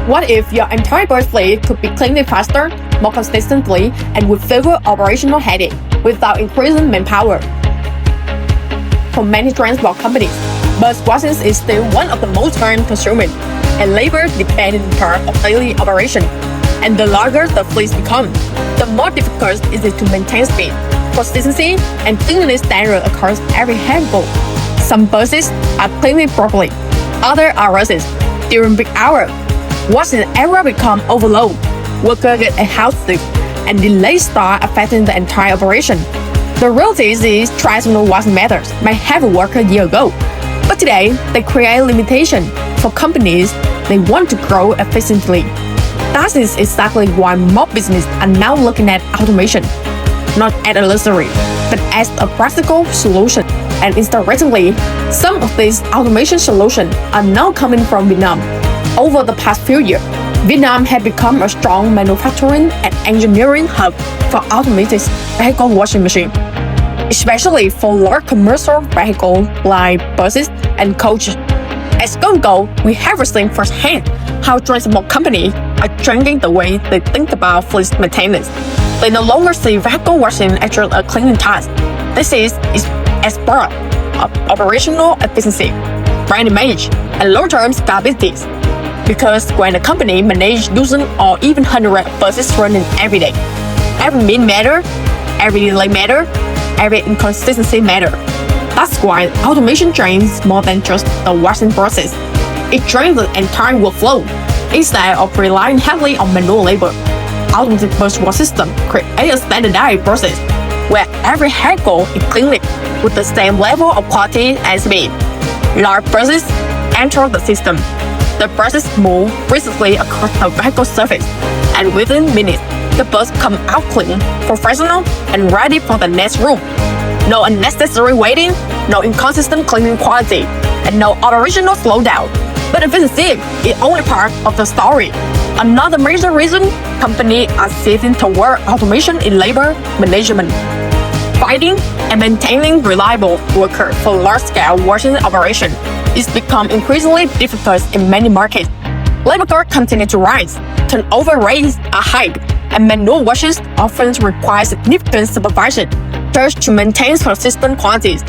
What if your entire bus fleet could be cleaned faster, more consistently, and with fewer operational headaches without increasing manpower? For many transport companies, bus washing is still one of the most time-consuming and labor-dependent part of daily operation. And the larger the fleets become, the more difficult it is to maintain speed, consistency, and cleanliness standards across every handful. Some buses are cleaned properly, others are rushed during peak hours. Washing area become overload, workers get exhausted, and delays start affecting the entire operation. The reality is traditional washing methods may have worked a year ago, but today they create limitation for companies they want to grow efficiently. That is exactly why more businesses are now looking at automation, not as a luxury, but as a practical solution. And interestingly, some of these automation solutions are now coming from Vietnam. Over the past few years, Vietnam has become a strong manufacturing and engineering hub for automated vehicle washing machines, especially for large commercial vehicles like buses and coaches. At Go&Go, we have seen firsthand how transport companies are changing the way they think about fleet maintenance. They no longer see vehicle washing as a cleaning task. This is as part of operational efficiency, brand image, and long-term scalability. Because when a company manages dozens or even hundreds of buses running every day, every minute matters, every delay matters, every inconsistency matters. That's why automation trains more than just the washing process. It trains the entire workflow. Instead of relying heavily on manual labor, automated bus wash system create a standardized process where every vehicle is cleaned with the same level of quality and speed. Large buses enter the system. The process moves precisely across the vehicle surface, and within minutes, the bus comes out clean, professional, and ready for the next room. No unnecessary waiting, no inconsistent cleaning quality, and no operational slowdown. But efficiency is only part of the story. Another major reason companies are shifting toward automation in labor management. Finding and maintaining reliable workers for large-scale washing operations is become increasingly difficult in many markets. Labor costs continue to rise, turnover rates are high, and manual washes often require significant supervision just to maintain consistent quantities.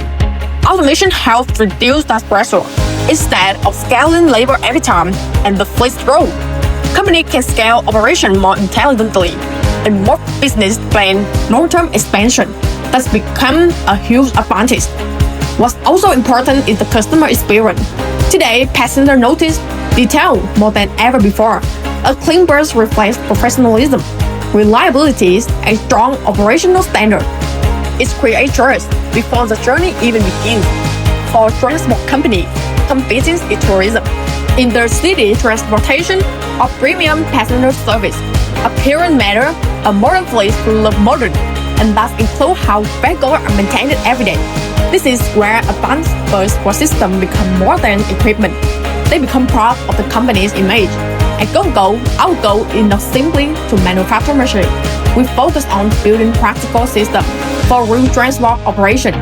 Automation helps reduce that pressure. Instead of scaling labor every time and the fleet grows, companies can scale operation more intelligently and more business plan long-term expansion. That's become a huge advantage. What's also important is the customer experience. Today, passengers notice detail more than ever before. A clean bus reflects professionalism, reliability, and strong operational standards. It creates trust before the journey even begins. For transport companies competing in tourism, intercity transportation, or premium passenger service, appearance matters. A modern fleet will look modern, and that includes how vehicles are maintained every day. This is where advanced bus wash systems become more than equipment. They become part of the company's image. At Go&Go, our goal is not simply to manufacture machines. We focus on building practical systems for real transport operation.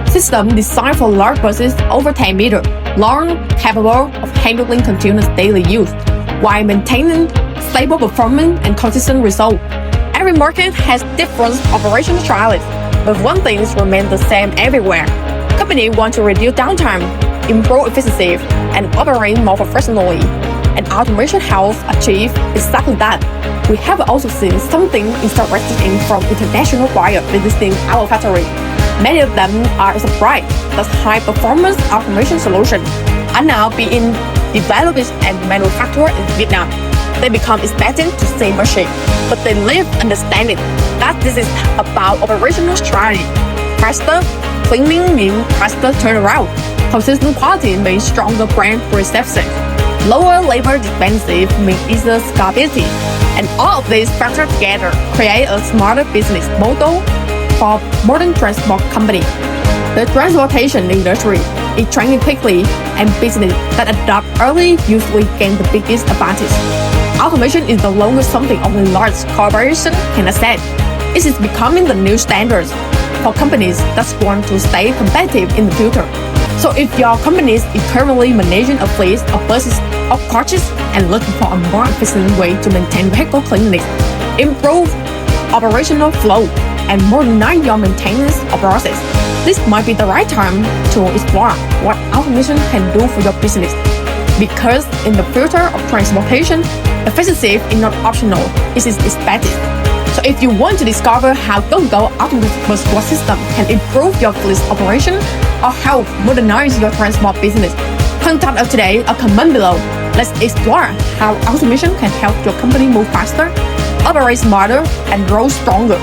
Systems designed for large buses over 10 meters long, capable of handling continuous daily use, while maintaining stable performance and consistent results. Every market has different operational styles, but one thing remains the same everywhere. Companies want to reduce downtime, improve efficiency, and operate more professionally. And automation helps achieve exactly that. We have also seen something interesting from international buyers visiting our factory. Many of them are surprised that high-performance automation solutions are now being developed and manufactured in Vietnam. They become expectant to see machines, but they live understanding that this is about operational strategy. Faster cleaning means faster turnaround. Consistent quality means stronger brand perception. Lower labor dependency means easier scalability. And all of these factors together create a smarter business model for modern transport companies. The transportation industry is changing quickly, and businesses that adapt early usually gain the biggest advantage. Automation is no longer something only large corporations can accept. It is becoming the new standard for companies that want to stay competitive in the future. So if your company is currently managing a fleet of buses of purchase and looking for a more efficient way to maintain vehicle cleanliness, improve operational flow, and modernize your maintenance process, this might be the right time to explore what automation can do for your business. Because in the future of transportation, efficiency is not optional, it is expected. So if you want to discover how Go&Go automated bus system can improve your fleet operation or help modernize your transport business, contact us today or comment below. Let's explore how automation can help your company move faster, operate smarter, and grow stronger.